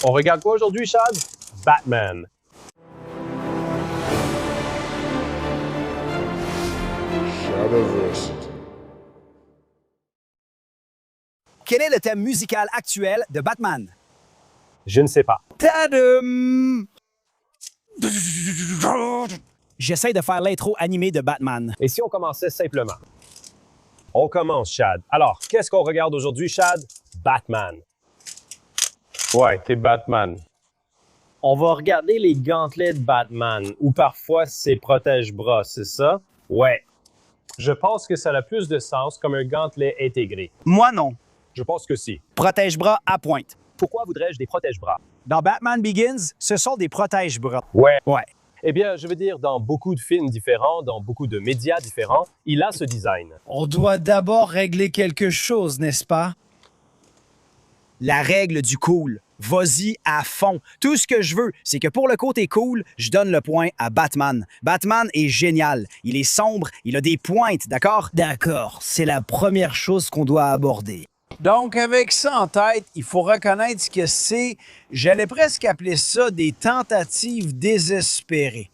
On regarde quoi aujourd'hui, Chad? Batman. Shadowverse. Quel est le thème musical actuel de Batman? Je ne sais pas. Tadam! J'essaie de faire l'intro animée de Batman. Et si on commençait simplement? On commence, Chad. Alors, qu'est-ce qu'on regarde aujourd'hui, Chad? Batman. Ouais, t'es Batman. On va regarder les gantelets de Batman, ou parfois ses protège-bras, c'est ça? Ouais. Je pense que ça a plus de sens comme un gantelet intégré. Moi non. Je pense que si. Protège-bras à pointe. Pourquoi voudrais-je des protège-bras? Dans Batman Begins, ce sont des protège-bras. Ouais. Ouais. Eh bien, je veux dire, dans beaucoup de films différents, dans beaucoup de médias différents, il a ce design. On doit d'abord régler quelque chose, n'est-ce pas? La règle du cool. Vas-y à fond. Tout ce que je veux, c'est que pour le côté cool, je donne le point à Batman. Batman est génial. Il est sombre, il a des pointes, d'accord? D'accord, c'est la première chose qu'on doit aborder. Donc, avec ça en tête, il faut reconnaître que c'est, j'allais presque appeler ça des tentatives désespérées.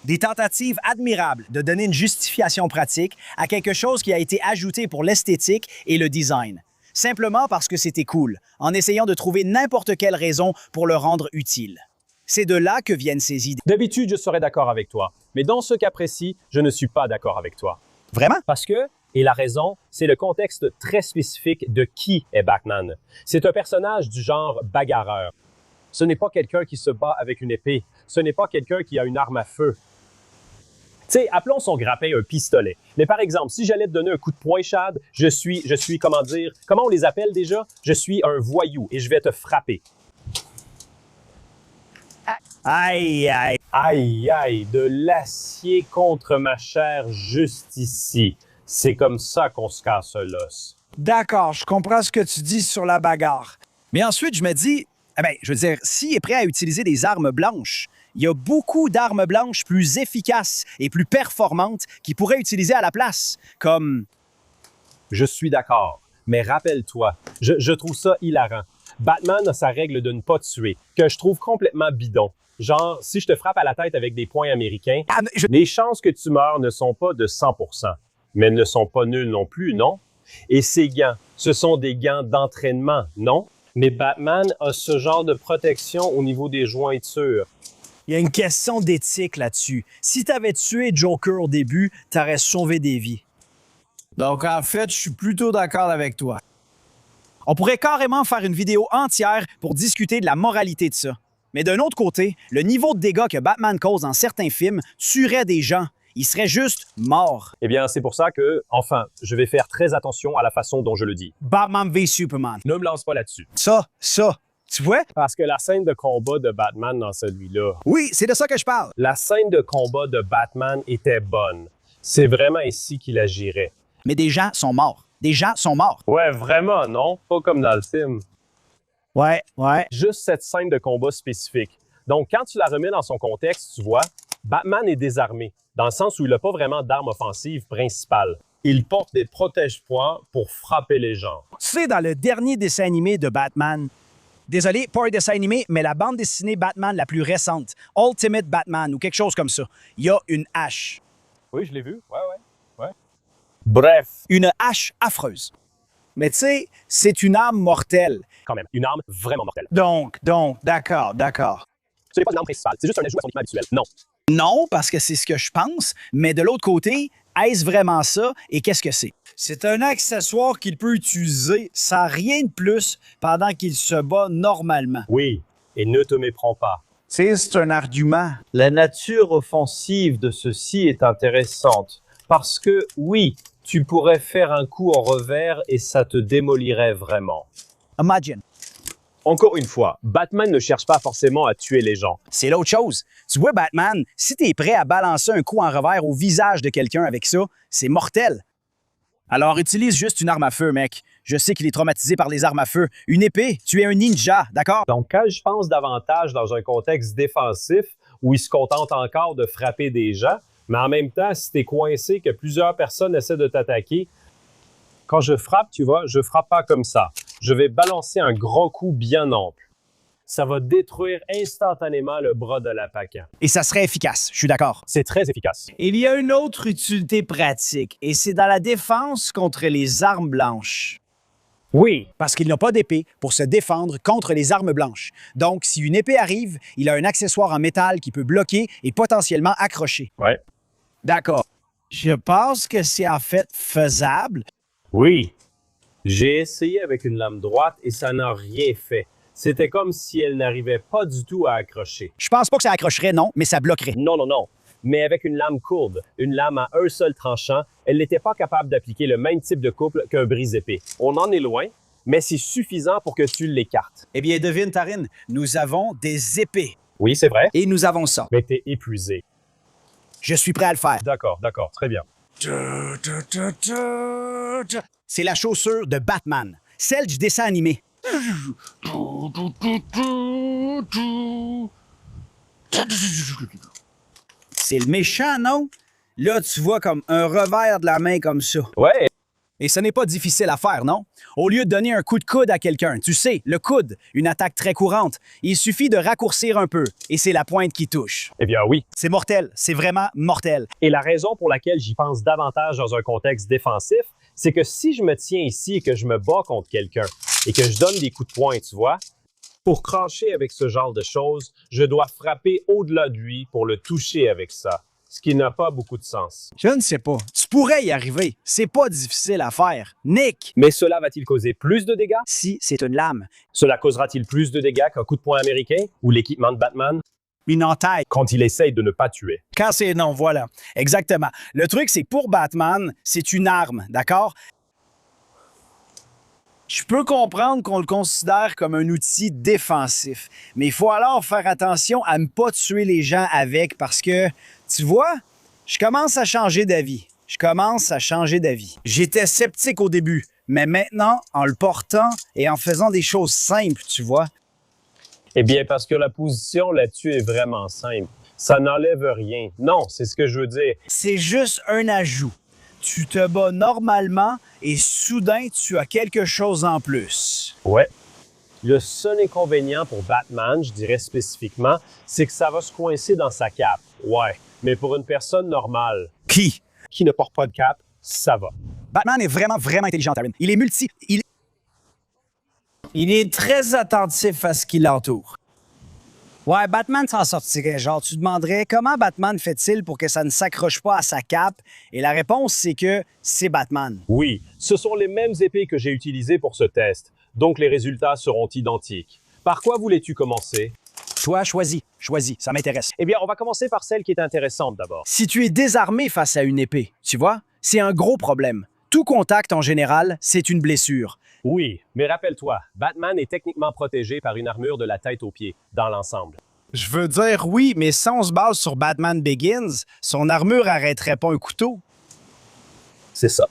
Des tentatives admirables de donner une justification pratique à quelque chose qui a été ajouté pour l'esthétique et le design. Simplement parce que c'était cool, en essayant de trouver n'importe quelle raison pour le rendre utile. C'est de là que viennent ces idées. D'habitude, je serais d'accord avec toi. Mais dans ce cas précis, je ne suis pas d'accord avec toi. Vraiment? Parce que, et la raison, c'est le contexte très spécifique de qui est Batman. C'est un personnage du genre bagarreur. Ce n'est pas quelqu'un qui se bat avec une épée. Ce n'est pas quelqu'un qui a une arme à feu. Tu sais, appelons son grappin un pistolet. Mais par exemple, si j'allais te donner un coup de poing, Chad, je suis, comment dire, comment on les appelle déjà? Je suis un voyou et je vais te frapper. Aïe, aïe. Aïe, aïe, de l'acier contre ma chair juste ici. C'est comme ça qu'on se casse l'os. D'accord, je comprends ce que tu dis sur la bagarre. Mais ensuite, je me dis, je veux dire, s'il est prêt à utiliser des armes blanches, il y a beaucoup d'armes blanches plus efficaces et plus performantes qu'il pourrait utiliser à la place, comme... Je suis d'accord, mais rappelle-toi, je trouve ça hilarant. Batman a sa règle de ne pas tuer, que je trouve complètement bidon. Genre, si je te frappe à la tête avec des poings américains, les chances que tu meurs ne sont pas de 100%, mais ne sont pas nulles non plus, non? Et ces gants, ce sont des gants d'entraînement, non? Mais Batman a ce genre de protection au niveau des jointures. Il y a une question d'éthique là-dessus. Si tu avais tué Joker au début, tu aurais sauvé des vies. Donc, en fait, je suis plutôt d'accord avec toi. On pourrait carrément faire une vidéo entière pour discuter de la moralité de ça. Mais d'un autre côté, le niveau de dégâts que Batman cause dans certains films tuerait des gens. Il serait juste mort. Eh bien, c'est pour ça que, enfin, je vais faire très attention à la façon dont je le dis. Batman v Superman. Ne me lance pas là-dessus. Ça, tu vois? Parce que la scène de combat de Batman dans celui-là, Oui, c'est de ça que je parle. la scène de combat de Batman était bonne. C'est vraiment ici qu'il agirait. Mais des gens sont morts. Des gens sont morts. Ouais, vraiment, non? Pas comme dans le film. Ouais. Juste cette scène de combat spécifique. Donc, quand tu la remets dans son contexte, tu vois, Batman est désarmé, dans le sens où il n'a pas vraiment d'arme offensive principale. Il porte des protège-poings pour frapper les gens. Tu sais, dans le dernier dessin animé de Batman, désolé, pas un dessin animé, mais la bande dessinée Batman la plus récente, Ultimate Batman ou quelque chose comme ça, il y a une hache. Oui, je l'ai vu. Ouais. Bref, Une hache affreuse. Mais tu sais, c'est une arme mortelle. quand même, une arme vraiment mortelle. Donc, d'accord. Ce n'est pas une arme principale, c'est juste un ajout à son équipement habituel. Non. Non, parce que c'est ce que je pense, mais de l'autre côté, est-ce vraiment ça et qu'est-ce que c'est? C'est un accessoire qu'il peut utiliser sans rien de plus pendant qu'il se bat normalement. Oui, et ne te méprends pas. C'est un argument. La nature offensive de ceci est intéressante, parce que, oui, tu pourrais faire un coup en revers et ça te démolirait vraiment. Imagine. Encore une fois, Batman ne cherche pas forcément à tuer les gens. C'est l'autre chose. Tu vois, Batman, si t'es prêt à balancer un coup en revers au visage de quelqu'un avec ça, c'est mortel. Alors utilise juste une arme à feu, mec. Je sais qu'il est traumatisé par les armes à feu. Une épée, tu es un ninja, d'accord? Donc, quand je pense davantage dans un contexte défensif, où il se contente encore de frapper des gens, mais en même temps, si t'es coincé, que plusieurs personnes essaient de t'attaquer, quand je frappe, tu vois, je frappe pas comme ça. Je vais balancer un gros coup bien ample. Ça va détruire instantanément le bras de l'attaquant. Et ça serait efficace, je suis d'accord. C'est très efficace. Il y a une autre utilité pratique, et c'est dans la défense contre les armes blanches. Oui, parce qu'il n'a pas d'épée pour se défendre contre les armes blanches. Donc, si une épée arrive, il a un accessoire en métal qui peut bloquer et potentiellement accrocher. Ouais. D'accord. Je pense que c'est en fait faisable. Oui. J'ai essayé avec une lame droite et ça n'a rien fait. C'était comme si elle n'arrivait pas du tout à accrocher. Je pense pas que ça accrocherait, non, mais ça bloquerait. Non, non, non. Mais avec une lame courbe, une lame à un seul tranchant, elle n'était pas capable d'appliquer le même type de couple qu'un brise-épée. On en est loin, mais c'est suffisant pour que tu l'écartes. Eh bien, devine, Tarine, nous avons des épées. Oui, c'est vrai. Et nous avons ça. Mais t'es épuisé. Je suis prêt à le faire. D'accord, très bien. C'est la chaussure de Batman, celle du dessin animé. C'est le méchant, non? Là, tu vois comme un revers de la main comme ça. Ouais. Et ce n'est pas difficile à faire, non? Au lieu de donner un coup de coude à quelqu'un, tu sais, le coude, une attaque très courante, il suffit de raccourcir un peu et c'est la pointe qui touche. Eh bien oui. C'est mortel, c'est vraiment mortel. Et la raison pour laquelle j'y pense davantage dans un contexte défensif, c'est que si je me tiens ici et que je me bats contre quelqu'un et que je donne des coups de poing, tu vois, pour crancher avec ce genre de choses, je dois frapper au-delà de lui pour le toucher avec ça, ce qui n'a pas beaucoup de sens. Je ne sais pas. Tu pourrais y arriver. C'est pas difficile à faire. Nick! Mais cela va-t-il causer plus de dégâts? Si c'est une lame, Cela causera-t-il plus de dégâts qu'un coup de poing américain ou l'équipement de Batman une entaille. quand il essaye de ne pas tuer? Quand c'est non, voilà. Exactement. Le truc, c'est que pour Batman, c'est une arme, d'accord? Je peux comprendre qu'on le considère comme un outil défensif, mais il faut alors faire attention à ne pas tuer les gens avec parce que, tu vois, je commence à changer d'avis. J'étais sceptique au début, mais maintenant, en le portant et en faisant des choses simples, tu vois. Eh bien, parce que la position là-dessus est vraiment simple. Ça n'enlève rien. Non, c'est ce que je veux dire. C'est juste un ajout. Tu te bats normalement et soudain, tu as quelque chose en plus. Ouais. Le seul inconvénient pour Batman, je dirais spécifiquement, c'est que ça va se coincer dans sa cape. Ouais. Mais pour une personne normale Qui? qui ne porte pas de cape, ça va. Batman est vraiment, vraiment intelligent, Taryn. Il est Il est très attentif à ce qui l'entoure. Ouais, Batman s'en sortirait. Genre, tu demanderais comment Batman fait-il pour que ça ne s'accroche pas à sa cape? Et la réponse, c'est que c'est Batman. Oui, ce sont les mêmes épées que j'ai utilisées pour ce test, donc les résultats seront identiques. Par quoi voulais-tu commencer? Toi, choisis, ça m'intéresse. Eh bien, on va commencer par celle qui est intéressante d'abord. Si tu es désarmé face à une épée, tu vois, c'est un gros problème. Tout contact, en général, c'est une blessure. Oui, mais rappelle-toi, Batman est techniquement protégé par une armure de la tête aux pieds, dans l'ensemble. Je veux dire oui, mais si on se base sur Batman Begins, son armure arrêterait pas un couteau. C'est ça.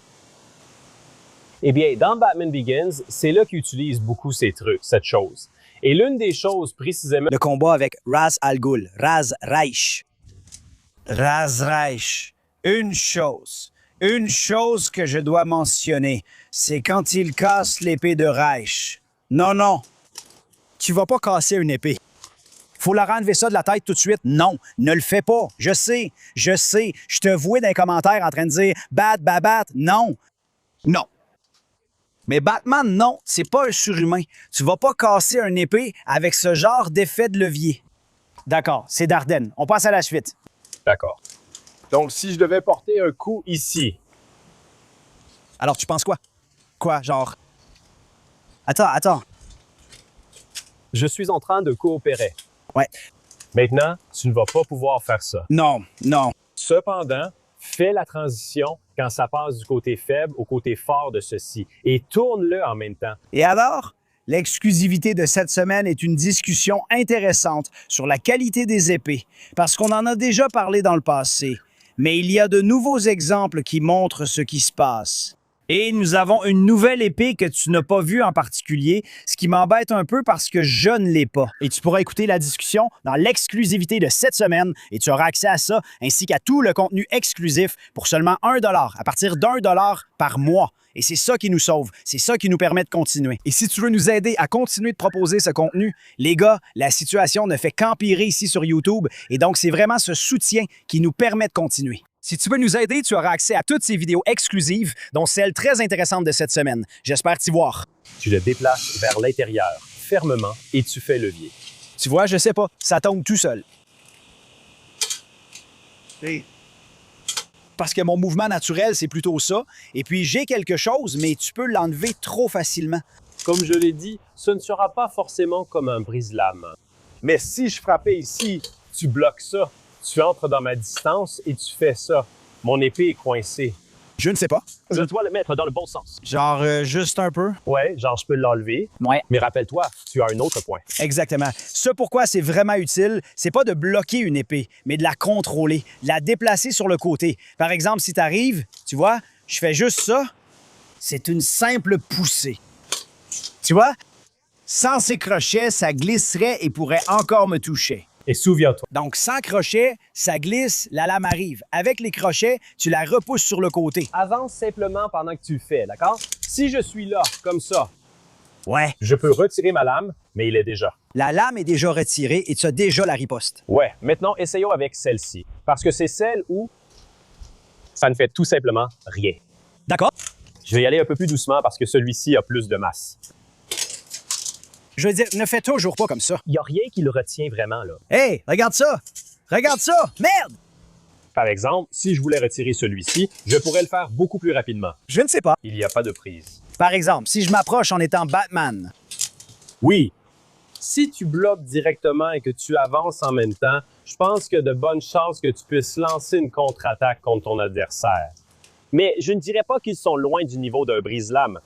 Eh bien, dans Batman Begins, c'est là qu'il utilise beaucoup ces trucs, cette chose. Et l'une des choses précisément... Le combat avec Raz Al Ghul, Raz Raich. Raz Raich. Une chose que je dois mentionner, c'est quand il casse l'épée de Reich. Non. Tu vas pas casser une épée. Faut leur enlever ça de la tête tout de suite. Non, ne le fais pas. Je sais. Je te vois dans les commentaires en train de dire « bat. Non. Mais Batman, non, c'est pas un surhumain. Tu vas pas casser une épée avec ce genre d'effet de levier. D'accord, c'est Dardenne. On passe à la suite. D'accord. Donc, si je devais porter un coup ici... Alors, tu penses quoi? Quoi, genre... Attends. Je suis en train de coopérer. Ouais. Maintenant, tu ne vas pas pouvoir faire ça. Non. Cependant, fais la transition quand ça passe du côté faible au côté fort de ceci et tourne-le en même temps. Et alors? L'exclusivité de cette semaine est une discussion intéressante sur la qualité des épées, parce qu'on en a déjà parlé dans le passé. Mais il y a de nouveaux exemples qui montrent ce qui se passe. Et nous avons une nouvelle épée que tu n'as pas vue en particulier, ce qui m'embête un peu parce que je ne l'ai pas. Et tu pourras écouter la discussion dans l'exclusivité de cette semaine et tu auras accès à ça ainsi qu'à tout le contenu exclusif pour seulement $1, à partir d'$1 par mois. Et c'est ça qui nous sauve. C'est ça qui nous permet de continuer. Et si tu veux nous aider à continuer de proposer ce contenu, les gars, la situation ne fait qu'empirer ici sur YouTube. Et donc, c'est vraiment ce soutien qui nous permet de continuer. Si tu veux nous aider, tu auras accès à toutes ces vidéos exclusives, dont celle très intéressante de cette semaine. J'espère t'y voir. Tu le déplaces vers l'intérieur, fermement, et tu fais levier. Tu vois, je sais pas, ça tombe tout seul. Parce que mon mouvement naturel, c'est plutôt ça. Et puis, j'ai quelque chose, mais tu peux l'enlever trop facilement. Comme je l'ai dit, ce ne sera pas forcément comme un brise-lame. Mais si je frappais ici, tu bloques ça. Tu entres dans ma distance et tu fais ça. Mon épée est coincée. Je ne sais pas. Je dois le mettre dans le bon sens. Genre, juste un peu? Ouais, genre je peux l'enlever. Ouais. Mais rappelle-toi, tu as un autre point. Exactement. Ce pourquoi c'est vraiment utile, c'est pas de bloquer une épée, mais de la contrôler, de la déplacer sur le côté. Par exemple, si tu arrives, tu vois, je fais juste ça, c'est une simple poussée. Tu vois? Sans ces crochets, ça glisserait et pourrait encore me toucher. Et souviens-toi. Donc, sans crochet, ça glisse, la lame arrive. Avec les crochets, tu la repousses sur le côté. Avance simplement pendant que tu le fais, d'accord? Si je suis là, comme ça, Ouais. je peux retirer ma lame, mais il est déjà. La lame est déjà retirée et tu as déjà la riposte. Ouais, maintenant essayons avec celle-ci. Parce que c'est celle où ça ne fait tout simplement rien. D'accord? Je vais y aller un peu plus doucement parce que celui-ci a plus de masse. Je veux dire, ne fais toujours pas comme ça. Il n'y a rien qui le retient vraiment, là. Hey, regarde ça! Regarde ça! Merde! Par exemple, si je voulais retirer celui-ci, je pourrais le faire beaucoup plus rapidement. Je ne sais pas. Il n'y a pas de prise. Par exemple, si je m'approche en étant Batman. Oui. Si tu bloques directement et que tu avances en même temps, je pense qu'il y a de bonnes chances que tu puisses lancer une contre-attaque contre ton adversaire. Mais je ne dirais pas qu'ils sont loin du niveau d'un brise-lame.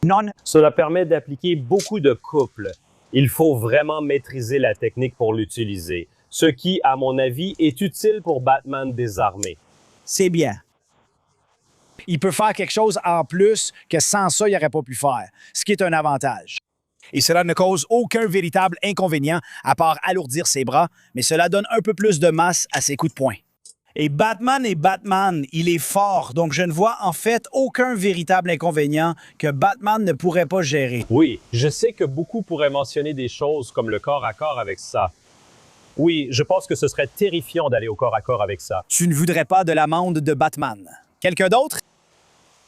Non. Cela permet d'appliquer beaucoup de couples. Il faut vraiment maîtriser la technique pour l'utiliser, ce qui, à mon avis, est utile pour Batman désarmé. C'est bien. Il peut faire quelque chose en plus que sans ça, il n'aurait pas pu faire, ce qui est un avantage. Et cela ne cause aucun véritable inconvénient à part alourdir ses bras, mais cela donne un peu plus de masse à ses coups de poing. Et Batman est Batman, il est fort, donc je ne vois en fait aucun véritable inconvénient que Batman ne pourrait pas gérer. Oui, je sais que beaucoup pourraient mentionner des choses comme le corps à corps avec ça. Oui, je pense que ce serait terrifiant d'aller au corps à corps avec ça. Tu ne voudrais pas de l'amende de Batman. Quelqu'un d'autre?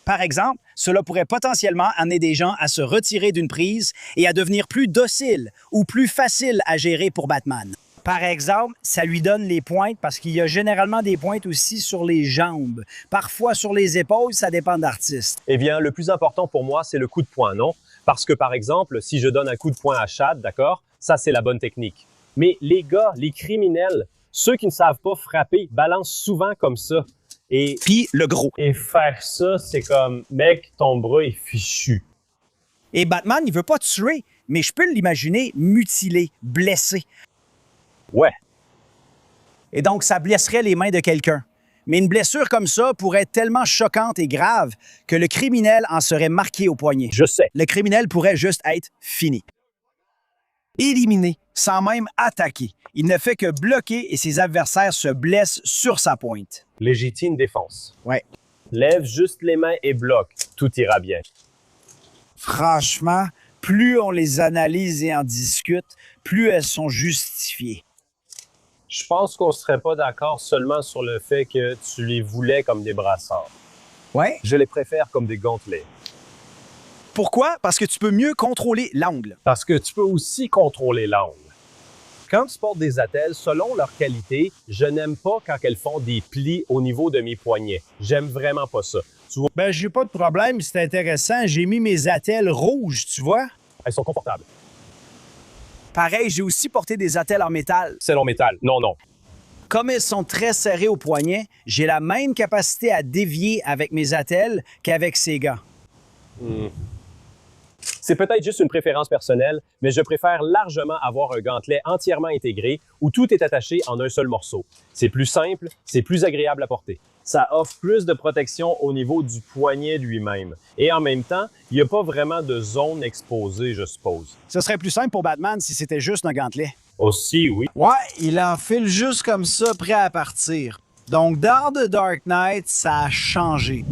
Par exemple, cela pourrait potentiellement amener des gens à se retirer d'une prise et à devenir plus dociles ou plus faciles à gérer pour Batman. Par exemple, ça lui donne les pointes parce qu'il y a généralement des pointes aussi sur les jambes. Parfois sur les épaules, ça dépend d'artiste. Eh bien, le plus important pour moi, c'est le coup de poing, non? Parce que, par exemple, si je donne un coup de poing à Chad, d'accord, ça, c'est la bonne technique. Mais les gars, les criminels, ceux qui ne savent pas frapper, balancent souvent comme ça. Et Puis le gros. Et faire ça, c'est comme, mec, ton bras est fichu. Et Batman, il veut pas tuer, mais je peux l'imaginer mutilé, blessé. Ouais. Et donc, ça blesserait les mains de quelqu'un. Mais une blessure comme ça pourrait être tellement choquante et grave que le criminel en serait marqué au poignet. Je sais. Le criminel pourrait juste être fini. Éliminé, sans même attaquer. Il ne fait que bloquer et ses adversaires se blessent sur sa pointe. Légitime défense. Ouais. Lève juste les mains et bloque. Tout ira bien. Franchement, plus on les analyse et en discute, plus elles sont justifiées. Je pense qu'on ne serait pas d'accord seulement sur le fait que tu les voulais comme des brassards. Ouais. Je les préfère comme des gantelets. Pourquoi? Parce que tu peux mieux contrôler l'angle. Parce que tu peux aussi contrôler l'angle. Quand tu portes des attelles, selon leur qualité, je n'aime pas quand elles font des plis au niveau de mes poignets. J'aime vraiment pas ça. Tu vois, Ben, j'ai pas de problème, c'est intéressant. J'ai mis mes attelles rouges, tu vois? elles sont confortables. Pareil, j'ai aussi porté des attelles en métal. Celles en métal, non, non. Comme elles sont très serrées au poignet, j'ai la même capacité à dévier avec mes attelles qu'avec ces gants. C'est peut-être juste une préférence personnelle, mais je préfère largement avoir un gantelet entièrement intégré où tout est attaché en un seul morceau. C'est plus simple, c'est plus agréable à porter. Ça offre plus de protection au niveau du poignet lui-même. Et en même temps, il n'y a pas vraiment de zone exposée, je suppose. Ce serait plus simple pour Batman si c'était juste un gantelet. Aussi, oui. Ouais, il enfile juste comme ça, prêt à partir. Donc, dans The Dark Knight, ça a changé.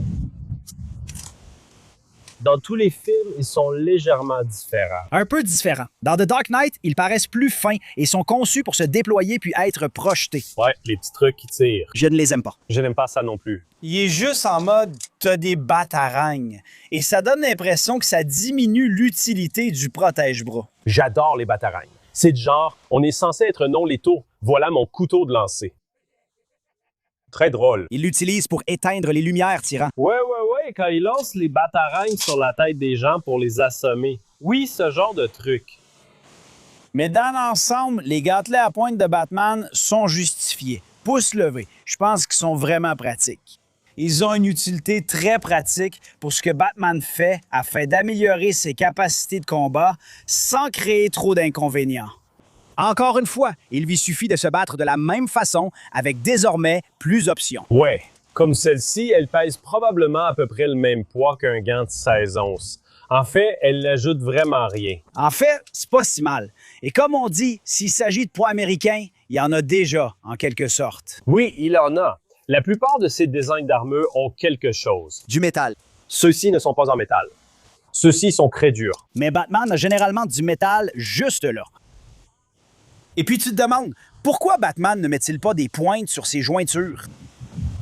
Dans tous les films, ils sont légèrement différents. Un peu différent. Dans The Dark Knight, ils paraissent plus fins et sont conçus pour se déployer puis être projetés. Ouais, les petits trucs qui tirent. Je ne les aime pas. Je n'aime pas ça non plus. Il est juste en mode t'as des batarangs. Et ça donne l'impression que ça diminue l'utilité du protège-bras. J'adore les batarangs. C'est du genre, on est censé être non létaux. Voilà mon couteau de lancer. Très drôle. Il l'utilise pour éteindre les lumières, tyran. Ouais, quand ils lancent les batarangs sur la tête des gens pour les assommer. Oui, ce genre de truc. Mais dans l'ensemble, les gâtelets à pointe de Batman sont justifiés. Pouce levé. Je pense qu'ils sont vraiment pratiques. Ils ont une utilité très pratique pour ce que Batman fait afin d'améliorer ses capacités de combat sans créer trop d'inconvénients. Encore une fois, il lui suffit de se battre de la même façon avec désormais plus d'options. Ouais, comme celle-ci, elle pèse probablement à peu près le même poids qu'un gant de 16 onces. En fait, elle n'ajoute vraiment rien. En fait, c'est pas si mal. Et comme on dit, s'il s'agit de poids américains, il y en a déjà, en quelque sorte. Oui, il en a. La plupart de ces designs d'armure ont quelque chose. Du métal. Ceux-ci ne sont pas en métal. Ceux-ci sont très durs. Mais Batman a généralement du métal juste là. Et puis tu te demandes, pourquoi Batman ne met-il pas des pointes sur ses jointures?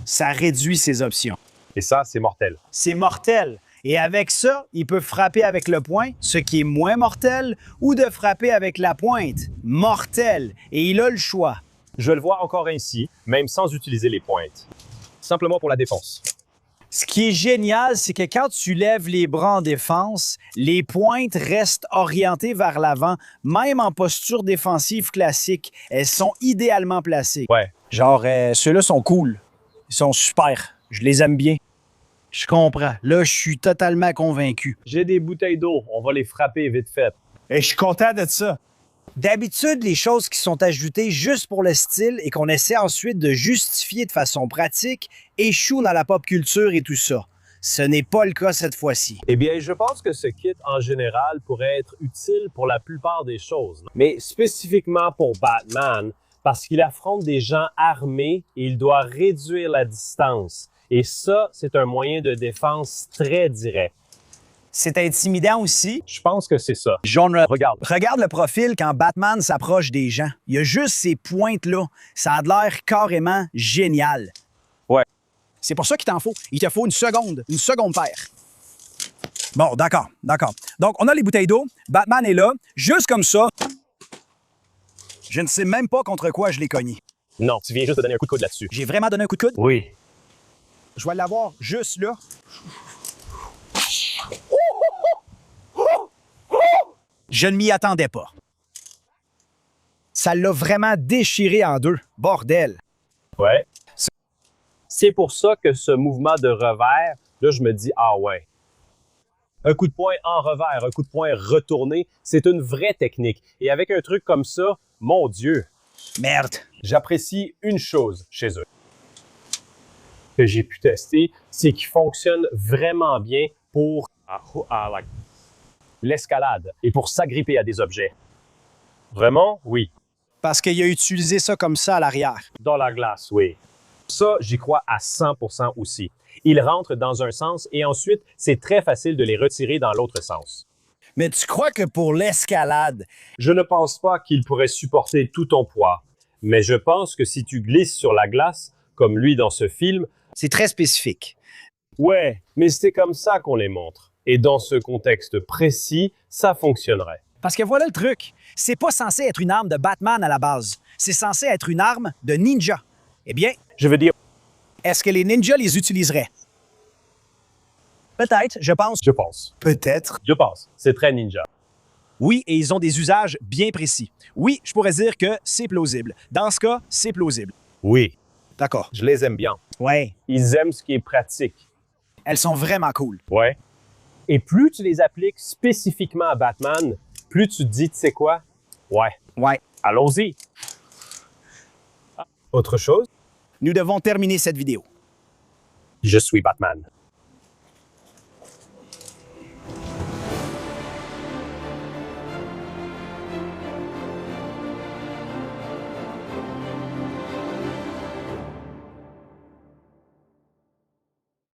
Ça réduit ses options. Et ça, c'est mortel. C'est mortel. Et avec ça, il peut frapper avec le poing, ce qui est moins mortel, ou de frapper avec la pointe, mortel. Et il a le choix. Je le vois encore ainsi, même sans utiliser les pointes. Simplement pour la défense. Ce qui est génial, c'est que quand tu lèves les bras en défense, les pointes restent orientées vers l'avant, même en posture défensive classique. Elles sont idéalement placées. Ouais. Genre, ceux-là sont cool. Ils sont super. Je les aime bien. Je comprends. Là, je suis totalement convaincu. J'ai des bouteilles d'eau, on va les frapper vite fait. Et je suis content de ça. D'habitude, les choses qui sont ajoutées juste pour le style et qu'on essaie ensuite de justifier de façon pratique échouent dans la pop culture et tout ça. Ce n'est pas le cas cette fois-ci. Eh bien, je pense que ce kit, en général, pourrait être utile pour la plupart des choses. Mais spécifiquement pour Batman, parce qu'il affronte des gens armés et il doit réduire la distance. Et ça, c'est un moyen de défense très direct. C'est intimidant aussi. Je pense que c'est ça. Genre, Regarde. regarde le profil quand Batman s'approche des gens. Il y a juste ces pointes-là. Ça a l'air carrément génial. Ouais. C'est pour ça qu'il t'en faut. Il te faut une seconde paire. Bon, d'accord. Donc, on a les bouteilles d'eau. Batman est là, juste comme ça. Je ne sais même pas contre quoi je l'ai cogné. Non, tu viens juste de donner un coup de coude là-dessus. J'ai vraiment donné un coup de coude? Oui. Je vais l'avoir juste là. Je ne m'y attendais pas. Ça l'a vraiment déchiré en deux. Bordel. Ouais. C'est pour ça que ce mouvement de revers, là, je me dis, ah ouais. Un coup de poing en revers, un coup de poing retourné, c'est une vraie technique. Et avec un truc comme ça, mon Dieu. Merde. J'apprécie une chose chez eux que j'ai pu tester, c'est qu'ils fonctionnent vraiment bien pour l'escalade et pour s'agripper à des objets. Vraiment? Oui. Parce qu'il a utilisé ça comme ça à l'arrière. Dans la glace, oui. Ça, j'y crois à 100% aussi. Ils rentrent dans un sens et ensuite, c'est très facile de les retirer dans l'autre sens. Mais tu crois que pour l'escalade, Je ne pense pas qu'ils pourraient supporter tout ton poids, mais je pense que si tu glisses sur la glace, comme lui dans ce film, c'est très spécifique. ouais, mais c'est comme ça qu'on les montre. Et dans ce contexte précis, ça fonctionnerait. Parce que voilà le truc. C'est pas censé être une arme de Batman à la base. C'est censé être une arme de ninja. Eh bien, Je veux dire, est-ce que les ninjas les utiliseraient? Peut-être, je pense. je pense. Peut-être. Je pense. C'est très ninja. Oui, et ils ont des usages bien précis. Oui, je pourrais dire que c'est plausible. Dans ce cas, c'est plausible. Oui, D'accord. je les aime bien. Ouais. Ils aiment ce qui est pratique. Elles sont vraiment cool. Ouais. Et plus tu les appliques spécifiquement à Batman, plus tu te dis, tu sais quoi? Ouais. Ouais. Allons-y. Autre chose? Nous devons terminer cette vidéo. Je suis Batman.